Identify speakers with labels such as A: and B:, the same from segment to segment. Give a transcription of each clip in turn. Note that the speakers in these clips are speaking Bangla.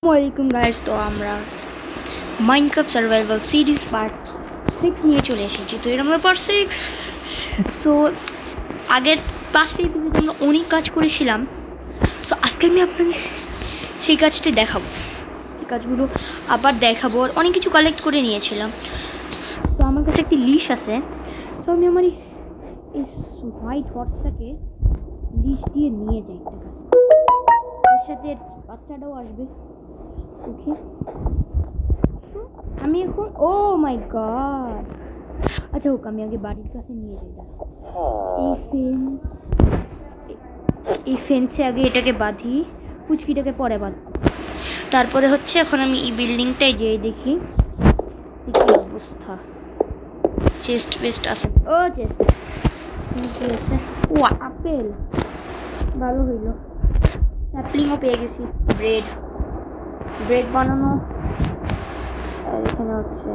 A: ওয়ালাইকুম গাইস, তো আমরা মাইনক্রাফট সার্ভাইভাল সিরিজ পার্ট 6 নিয়ে চলে এসেছি। তো এটা আমরা পার্ট 6। সো আগের 5টা এপিসোডে আমরা অনেক কাজ করেছিলাম। সো আজকে আমি আপনাদের সেই কাজটি দেখাবো, সেই কাজগুলো আবার দেখাবো। আর অনেক কিছু কালেক্ট করে নিয়েছিলাম। তো আমার কাছে একটি লিশ আছে। তো আমি আমার এই হোয়াইট হর্সটাকে লিশ দিয়ে নিয়ে যাই একটা কাজ। এর সাথে বাচ্চাটাও আসবে। ওকে, আমি এখন ও মাই গড, আচ্ছা হোক, আমি আগে বাড়ির কাছে নিয়ে যাই। এই ফেন্সে আগে এটাকে বাঁধি, পুচকিটাকে পরে বাঁধবো। তারপরে হচ্ছে এখন আমি এই বিল্ডিংটায় যেয়ে দেখি কি অবস্থা। চেস্ট বেস্ট আছে, ও চেস্ট কি আছে? ও আপেল, ভালো হইল। স্যাপলিংও পেয়ে গেছি। ব্রেড বানানো। আর এখানে হচ্ছে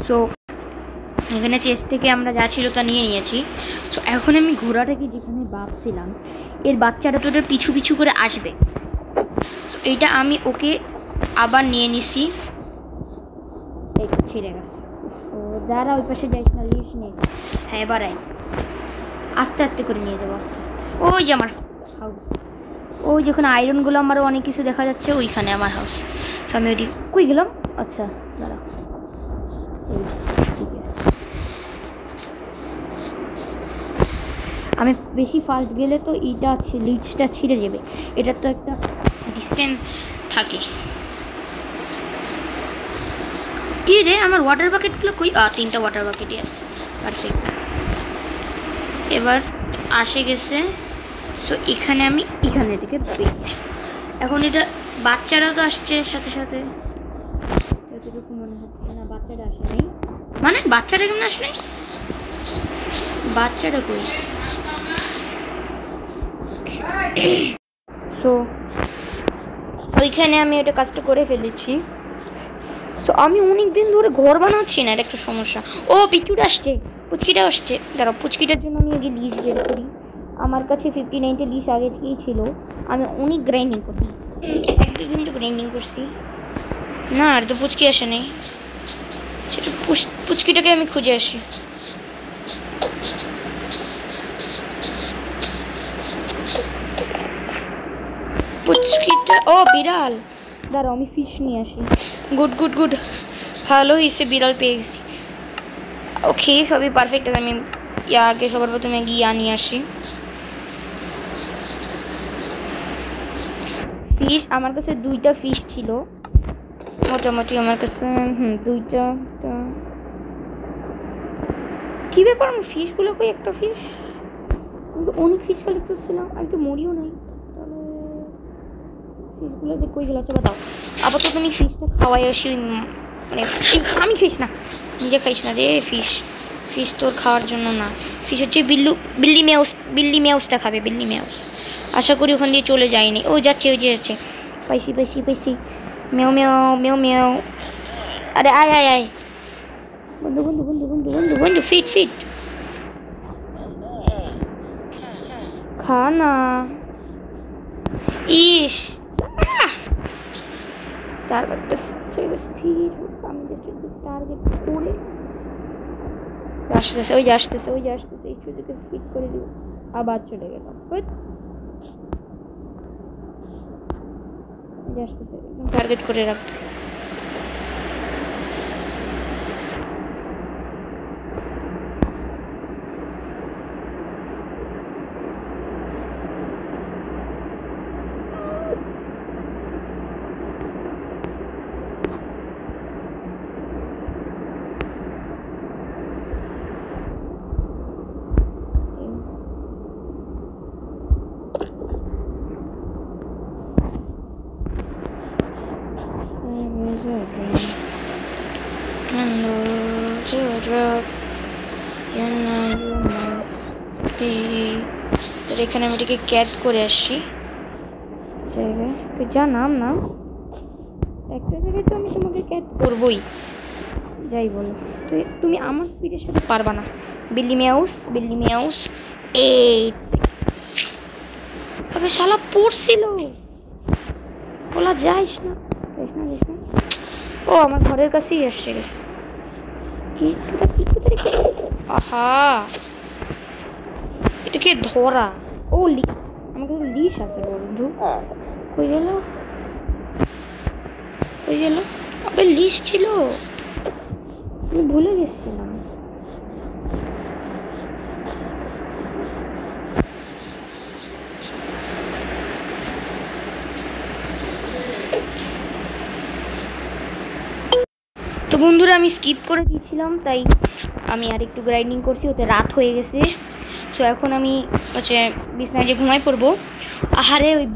A: সো এখানে চেস্ট থেকে আমরা যা ছিল তা নিয়ে নিয়েছি। সো এখন আমি ঘোড়াটাকে যেখানে ভাবছিলাম এর বাচ্চাটা তো ওদের পিছু পিছু করে আসবে। তো এইটা আমি ওকে আবার নিয়ে নিছি। এই ছিঁড়ে গেছে। তো যারা ওই পাশে যাইস না, লিস নেই। হ্যাঁ এবার আস্তে আস্তে করে নিয়ে যাবো, আস্তে আস্তে। ওই যে আমার হাউস, ওই যেখানে আয়রনগুলো আমারও অনেক কিছু দেখা যাচ্ছে, ওইখানে আমার হাউস। তো আমি ওইদিকে কই গেলাম? আচ্ছা দাঁড়া, ঠিক আছে। আমি বেশি ফাস্ট গেলে তো এইটা লিডসটা ছিঁড়ে যাবে। এটার তো একটা ডিস্টেন্স থাকে। কি রে, আমার ওয়াটার বাকেটগুলো কই? 3টা ওয়াটার বাকেটই আছে, পারফেক্ট। এবার আসে গেছে। সো এখানে আমি এখানে থেকে এখন এটা বাচ্চারাও তো আসছে সাথে সাথে। যতটুকু মনে হচ্ছে না বাচ্চাটা আসে নাই। মানে বাচ্চাটা কেমন আসে নাই? বাচ্চাটা কই? সো ওইখানে আমি এটা কাজটা করে ফেলেছি। তো আমি অনেকদিন ধরে ঘর বানাচ্ছি না, এটা একটা সমস্যা। ও পিচুটা আসছে, পুচকিটা আসছে। দাঁড়াও, পুচকিটার জন্য আমি আগে লিস্ট বের করি। আমার কাছে 59টা লিস্ট আগে থেকেই ছিল। আমি অনেক গ্রাইন্ডিং করছি, 1-2 দিন তো গ্রাইন্ডিং করছি না। আর তো পুচকি আসে নেই, সেটা পুচকিটাকে আমি খুঁজে আসি। পুচকিটা, ও বিড়াল, দাঁড়াও আমি ফিশ নিয়ে আসি। গুড গুড গুড, ভালো হয়েছে, বিড়াল পেয়ে গেছি। ওকে, সবই পারফেক্ট আছে। আমি আগে সবার প্রথমে গিয়ে নিয়ে আসি ফিশ। আমার কাছে 2টা ফিশ ছিল মোটামুটি, আমার কাছে 2টা। কি ব্যাপার, আমার ফিশগুলো কই? একটা ফিশ, কিন্তু অনেক ফিশ কালেক্ট করছিলাম, আমি তো মরিও নাই। তাহলে ফিশগুলো যে কই গেল? চলো দাও, আপাতত আমি ফিশটা খাওয়াই আসি। মানে আমি ফিশ না, নিজে খাইস না রে। ফিশ তোর খাওয়ার জন্য না, ফিশ হচ্ছে বিল্লি ম্যাউসটা খাবে, বিল্লি ম্যাউস। আশা করি ওখান দিয়ে চলে যায়নি। ও যাচ্ছে, ওই যে যাচ্ছে। পাইছি। মেও মেও মেও মেও। আরে আয় আয় আয়, বন্ধু, ফিট খা না। ইস, টার্গেটটা স্থির। আমি জাস্ট টার্গেট করে আসতেছে, ওই যে আসতেছে। এই সুযোগে ফিট করে দিব, আবার চলে গেলাম। আসতেছে, টার্গেট করে রাখতে। এখানে আমি এটাকে ক্যাচ করে আসছি জায়গায়। তো যা নাম না, একটা জায়গায় তো আমি তোমাকে ক্যাচ করবই, যাই বলো। তো তুমি আমার স্পিডের সাথে পারবা না। বিল্লি ম্যাউস। এই আবে শালা পড়ছিল, বলা যাইস না। ও আমার ঘরের কাছেই এসে গেছে। আহা এটাকে ধরা। ও আমাকে লিশ আছে বন্ধু। কই গেল আবে লিশ ছিল, আমি ভুলে গেছিলাম। তো বন্ধুরা আমি স্কিপ করে দিয়েছিলাম, তাই আমি আর একটু গ্রাইন্ডিং করছি, ওতে রাত হয়ে গেছে। তো এখন আমি হচ্ছে বিছনায় যে ঘুমাই পড়বো। আহারে ওই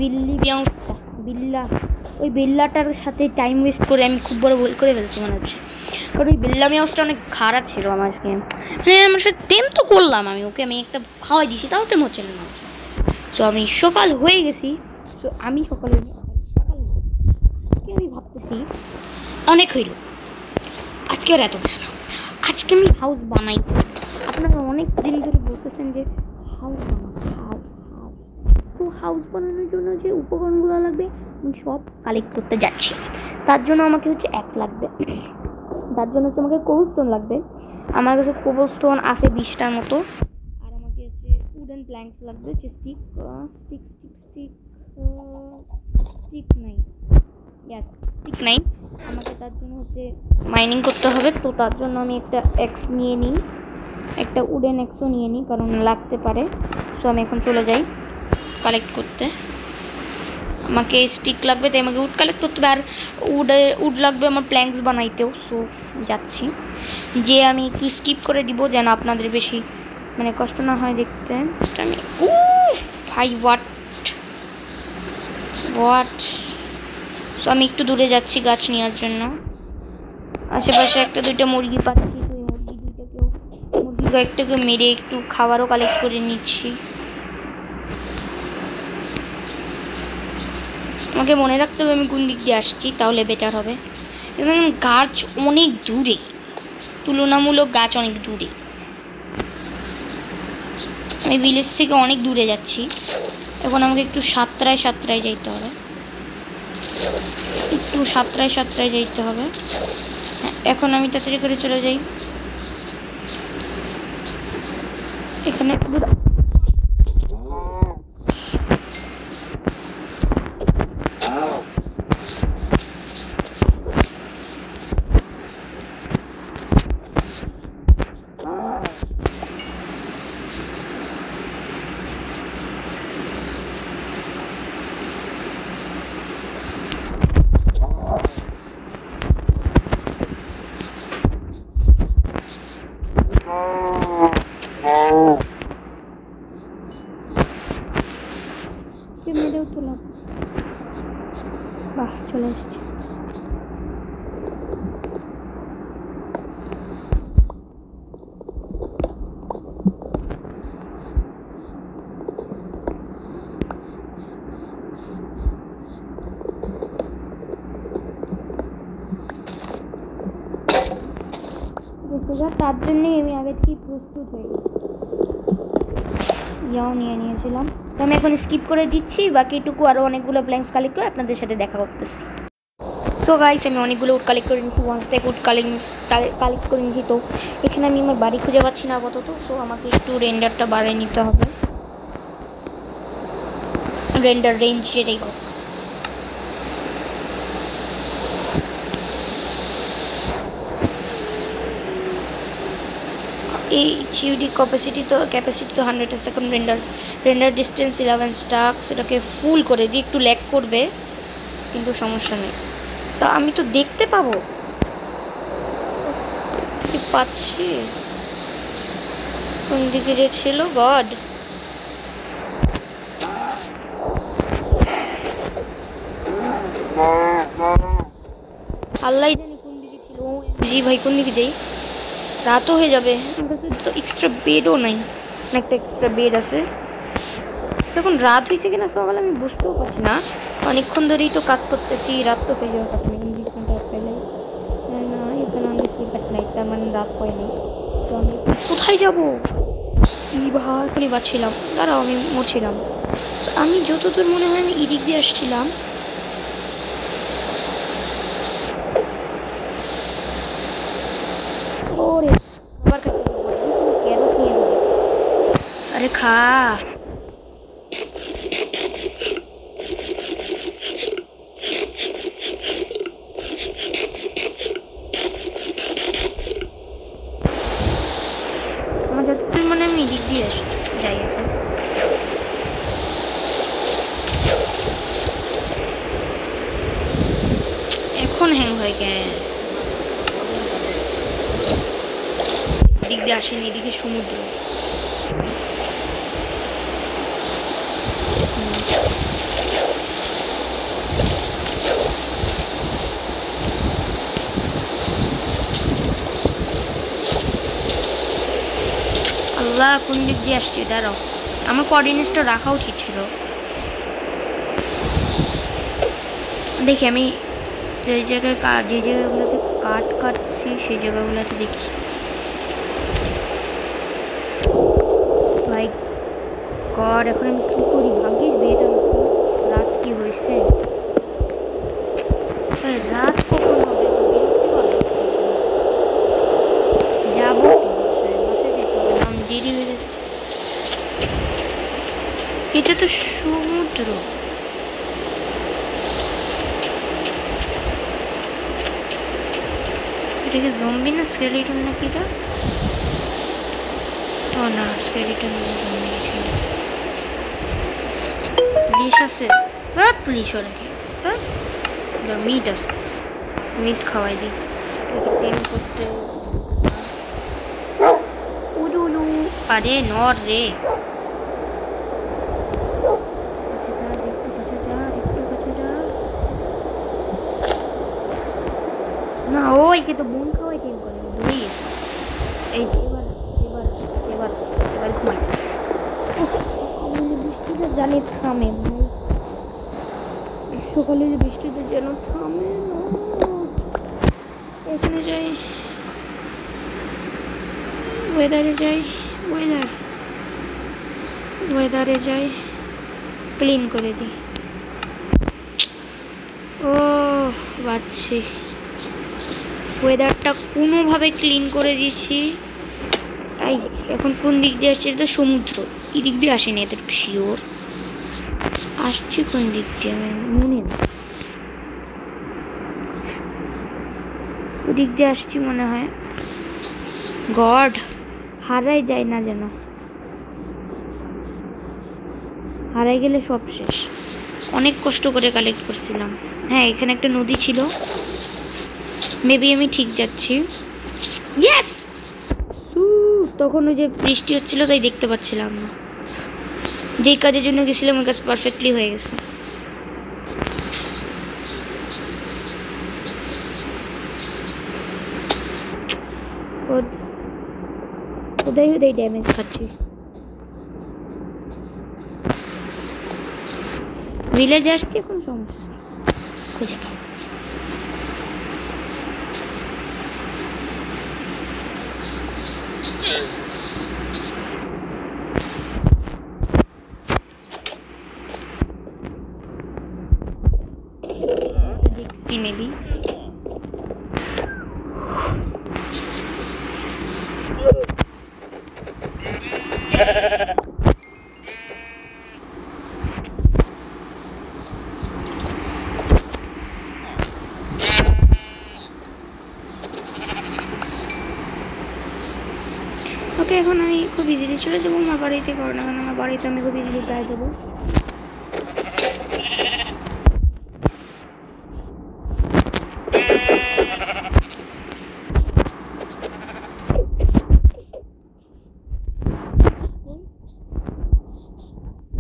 A: ওই বিল্লাটার সাথে টাইম ওয়েস্ট করে আমি খুব বড় ভুল করে ফেলছি মনে হচ্ছে। কারণ ওই বিল্লা মিয়াউসটা অনেক খারাপ ছিল আমাকে, মানে আমার সাথে টেম তো করলাম আমি ওকে, আমি একটা খাওয়াই দিছি, তাও টেম হচ্ছে না। তো আমি সকাল হয়ে গেছি। তো আমি সকালে আমি ভাবতেছি অনেক হইল, আজকে আর এত কিছু না, আজকে আমি হাউস বানাই। আপনারা অনেক দিন ধরে বলতেছেন যে হাউস তো হাউস বানানোর জন্য যে উপকরণগুলো লাগবে আমি সব কালেক্ট করতে যাচ্ছি। তার জন্য আমাকে হচ্ছে লাগবে, তার জন্য হচ্ছে আমাকে কোবলস্টোন লাগবে। আমার কাছে কোবলস্টোন আছে 20টার মতো। আর আমাকে হচ্ছে উডেন প্ল্যাঙ্কস লাগবে, হচ্ছে স্টিক নাই। আমাকে তার জন্য হচ্ছে মাইনিং করতে হবে। তো তার জন্য আমি একটা এক্স নিয়ে নিই, একটা উডেন এক্সও নিয়ে নিই, কারণ লাগতে পারে। সো আমি এখন চলে যাই কালেক্ট করতে। আমাকে স্টিক লাগবে, তাই আমাকে উড কালেক্ট করতে হবে। আর উড লাগবে আমার প্ল্যাঙ্কস বানাইতেও। সো যাচ্ছি, যে আমি একটু স্কিপ করে দিব যেন আপনাদের বেশি মানে কষ্ট না হয় দেখতে। আমি ভাই হোয়াট সো আমি একটু দূরে যাচ্ছি গাছ নেওয়ার জন্য। আশেপাশে একটা দুইটা মুরগি পাচ্ছি, তো এই মুরগি কয়েকটাকে মেরে একটু খাবারও কালেক্ট করে নিচ্ছি। আমাকে মনে রাখতে হবে আমি কোন দিক দিয়ে আসছি, তাহলে বেটার হবে। এবং গাছ অনেক দূরে, তুলনামূলক গাছ অনেক দূরে। আমি ভিলেজ থেকে অনেক দূরে যাচ্ছি। এখন আমাকে একটু সাতটায় যাইতে হবে, এখন আমি তাড়াতাড়ি করে চলে যাই। এখানে মেরেও তোলা, বাহ চলে এসেছি। তার জন্যই আমি আগে থেকে প্রস্তুত হয়ে ইয়াও নিয়েছিলাম। তো আমি এখন স্কিপ করে দিচ্ছি, বাকিটুকু আরও অনেকগুলো প্ল্যাঙ্কস কালেক্ট করে আপনাদের সাথে দেখা করতেছি। তো গাইস আমি অনেকগুলো উড কালেক্ট করে নিচ্ছি, 1 স্ট্যাক উড কালেক্ট করে নিচ্ছি। তো এখানে আমি আমার বাড়ি খুঁজে পাচ্ছি না আপাতত, তো আমাকে একটু রেন্ডারটা বাড়িয়ে নিতে হবে, রেন্ডার রেঞ্জ যেটাই হোক। এই জিওডি ক্যাপাসিটি তো 100 আছে। এখন রেন্ডার ডিস্টেন্স 11 স্টাক, সেটাকে ফুল করে দিই। একটু ল্যাগ করবে কিন্তু সমস্যা নেই। তা আমি তো দেখতে পাবো, কি পাচ্ছি কোন দিকে যে ছিল গড। আল্লাহ জানি কোন দিকে ছিল। জি ভাই কোন দিকে যাই, রাতও হয়ে যাবে। তো এক্সট্রা বেডও নাই, একটা এক্সট্রা বেড আছে। এখন রাত হয়েছে কিনা সকালে আমি বুঝতেও পারছি না, অনেকক্ষণ ধরেই তো কাজ করতেছি। রাত তো হয়ে যাওয়ার কথা না, এখানে আমি স্লিপ অ্যাট নাইট, তার মানে রাত হয় নাই। তো আমি কোথায় যাবো কি ভাই, এখনই বাচ্ছিলাম, দাঁড়াও আমি মরছিলাম। আমি যতদূর মনে হয় আমি এদিক দিয়ে আসছিলাম। ওরে আবার ক্যারট নিয়ে নেবে। আরে খা। আমার যতদূর মানে আমি এদিক দিয়ে যাই এখন। এখন হ্যাং হয়ে গে এদিক দিয়ে আসেনি, এদিকে সমুদ্র। আল্লাহ কোন দিক দিয়ে আসছি, দাঁড়াও আমার কোঅর্ডিনেটসটা রাখা উচিত ছিল। দেখি আমি যে জায়গাগুলোতে কাটছি সেই জায়গাগুলোতে দেখি। ভাই গড, এখন আমি কি করি? ভাগ্যিস বিয়েটা রাত কি হয়েছে, রাত কখন হবে? যাবো বাসায় যেতে হবে না, আমি দেরি হয়ে যাচ্ছে। এটা তো সমুদ্র। এটা কি জম্বি না স্কেলিটন নাকি? এটা ও না, স্কেলিটন না, জম্বি কিছু না। পুলিশ আছে, পুলিশও রেখে গেছে। মিট আছে, মিট খাওয়াই দিই টেম করতে। উলু আরে নর রে, না ওইকে তো বোন খাওয়াই টেম করে দুইস। এই এবার এবার এবার এবার ঘুমাই। বৃষ্টিতে জানি থামে ভাই, সকালে বৃষ্টিতে যেন থামে না। এখানে যাই, ওয়েদারে যাই, ক্লিন করে দিই। ও বাচ্চি, ওয়েদারটা কোনোভাবে ক্লিন করে দিয়েছি। এই এখন কোন দিক দিয়ে আসছে? এটা তো সমুদ্র, এই দিক দিয়ে আসেনি এত শিওর। আসছি কোন দিক দিয়ে আমি মনে নেই, ওদিক দিয়ে আসছি মনে হয়। গড, হারাই যায় না যেন, হারাই গেলে সব শেষ। অনেক কষ্ট করে কালেক্ট করছিলাম। হ্যাঁ এখানে একটা নদী ছিল, মেবি আমি ঠিক যাচ্ছি। ইয়েস, তখন ওই যে বৃষ্টি হচ্ছিল তাই দেখতে পাচ্ছিলাম না। যেই কাজের জন্য গেছিলাম ওই কাজ পারফেক্টলি হয়ে গেছে। কোথায় ড্যামেজ খাচ্ছি। ভিলেজে আসছি এখন, সমস্যা খুঁজে পাবো। দেখছি মেবি ওকে। এখন আমি খুব ইজিলি চলে যাবো আমার বাড়িতে, কারণ এখন আমার বাড়িতে আমি খুব ইজিলি প্রায় যাবো।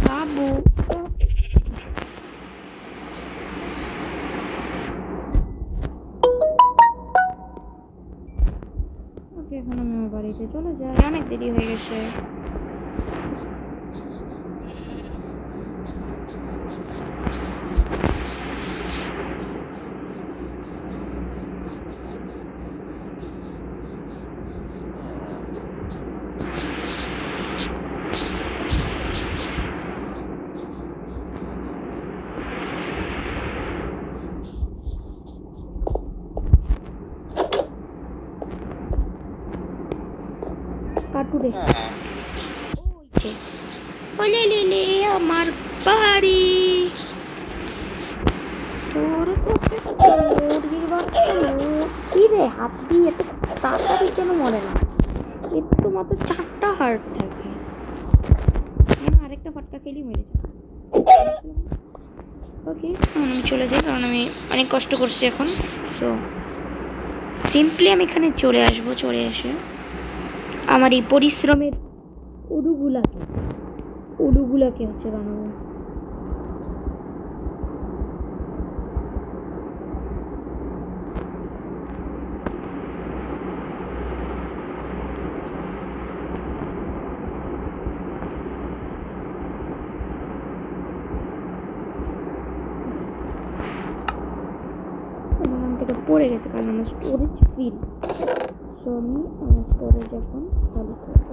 A: বাবু ওকে, এখন আমি আমার বাড়িতে চলে যাই, অনেক দেরি হয়ে গেছে। টুডে ওলে লে লে আমার বাড়ি তোর তো কি রে হাত দিয়ে এত তাড়াতাড়ি কেন মরে না এর তো মাত্র 4টা হার্ট থাকে আরেকটা ফাটকা খেলি মেরে যাবে ওকে আমি চলে যাই কারণ আমি অনেক কষ্ট করছি এখন সো সিম্পলি আমি এখানে চলে আসবো চলে এসে আমার এই পরিশ্রমের উডুগুলাকে হচ্ছে বানাবো পড়ে গেছে কারণ আমার স্টোরেজ ফিল সো আমি আমার স্টোরেজ এখন খালি করবো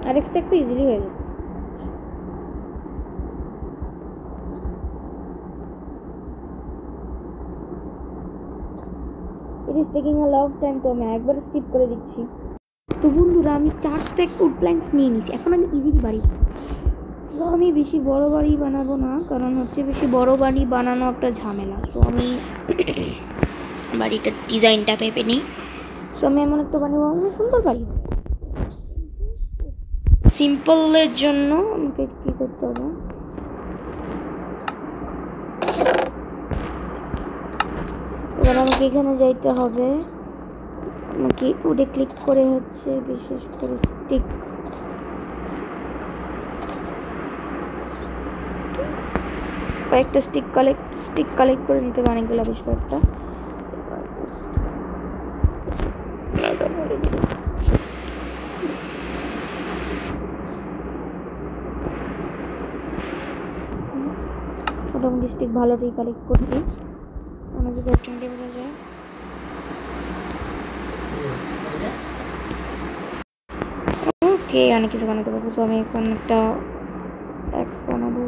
A: আর একটা একটু ইজিলি হয়ে যাবে It is taking a long time তো আমি একবার স্কিপ করে দিচ্ছি তো বন্ধুরা আমি 4 স্ট্যাক উড প্ল্যাঙ্কস নিয়ে নিয়েছি এখন আমি ইজিলি বাড়ি তো আমি বেশি বড় বাড়ি বানাবো না কারণ হচ্ছে বেশি বড় বাড়ি বানানো একটা ঝামেলা তো আমি বাড়িটার ডিজাইনটা ভেবে নিই তো আমি এমন একটা বানাবো আমি সুন্দর বাড়ি সিম্পলের জন্য আমাকে কি করতে হবে এবার আমাকে এখানে যাইতে হবে আমাকে উডে ক্লিক করে হচ্ছে বিশেষ করে স্টিক কয়েকটা স্টিক কালেক্ট করে নিতে হবে অনেকগুলো বেশ কয়েকটা মোটামুটি স্টিক ভালোটাই কালেক্ট করছি আমাদের ক্যাপ্টেন টেবিলে যায় ওকে অনেক কিছু বানাতে পারবো তো আমি এখন একটা এক্স বানাবো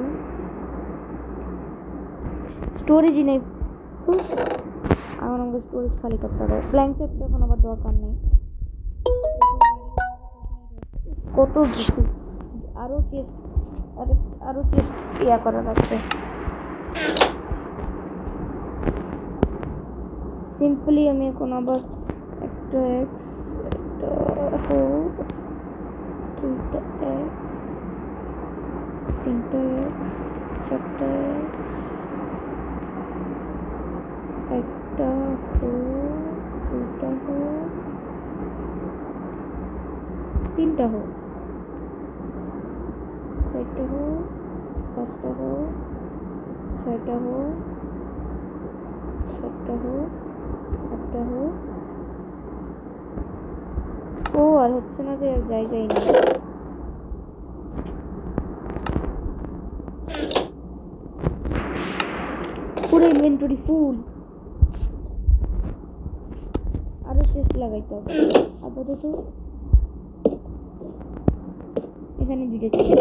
A: স্টোরেজই নেই এখন আমাকে স্টোরেজ খালি করতে হবে ব্ল্যাঙ্কেট তো এখন আবার দরকার নেই কত কিছু আরো চেস্ট ইয়া করা লাগবে সিম্পলি আমি এখন আবার একটা এক্স একটা দুইটা এক্স তিনটা এক্স চারটা এক্স একটা দুইটা তিনটা চারটা পাঁচটা ছয়টা সাতটা আটটা ও আর হচ্ছে না যে জায়গায় নেই পুরো ইনভেন্টরি ফুল আরো চেস্ট লাগাইতে হবে আপাতত এখানে দুইটা চেস্ট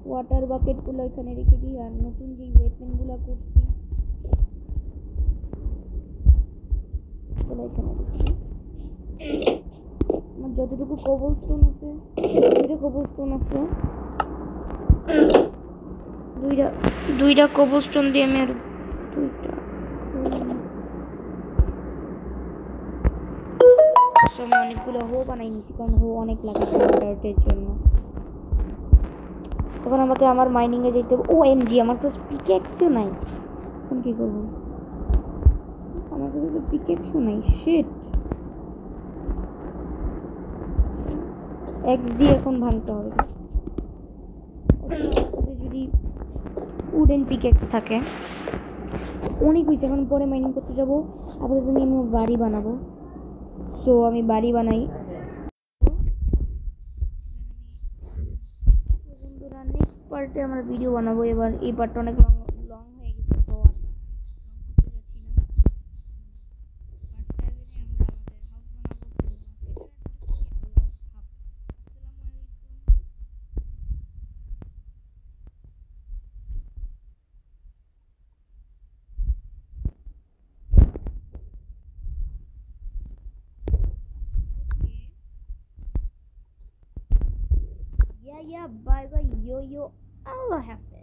A: ওয়াটার বাকেটগুলো এখানে রেখে দিই আর নতুন যে ওয়েপেনগুলো করছি এখানে আমার যতটুকু কোবলস্টোন আছে দুইটা কোবলস্টোন দিয়ে আমি আর দুইটা আমি অনেকগুলো বানাই নিচ্ছি কারণ অনেক লাগে ওয়াটারের জন্য তখন আমাকে আমার মাইনিং এ যেতে হবে ওএমজি আমার তো পিকেক্সও নাই এখন কি করব আমার কাছে তো পিকেক্সও নাই শিট এক্স দিয়ে এখন ভাঙতে হবে যদি উডেন পিকেক্স থাকে অনেক হয়েছে এখন পরে মাইনিং করতে যাবো আপাতত আমি বাড়ি বানাবো সো আমি বাড়ি বানাই বন্ধুরা নেক্সট পার্টে আমরা ভিডিও বানাবো এবার এই পার্টটা অনেক লং হয়ে গেছে তো আমরা লং করতে যাচ্ছি না পার্ট 7 এ আমরা আমাদের হাউস বানাবো বাই বাই, ইয়ো আল্লাহ হাফেজ।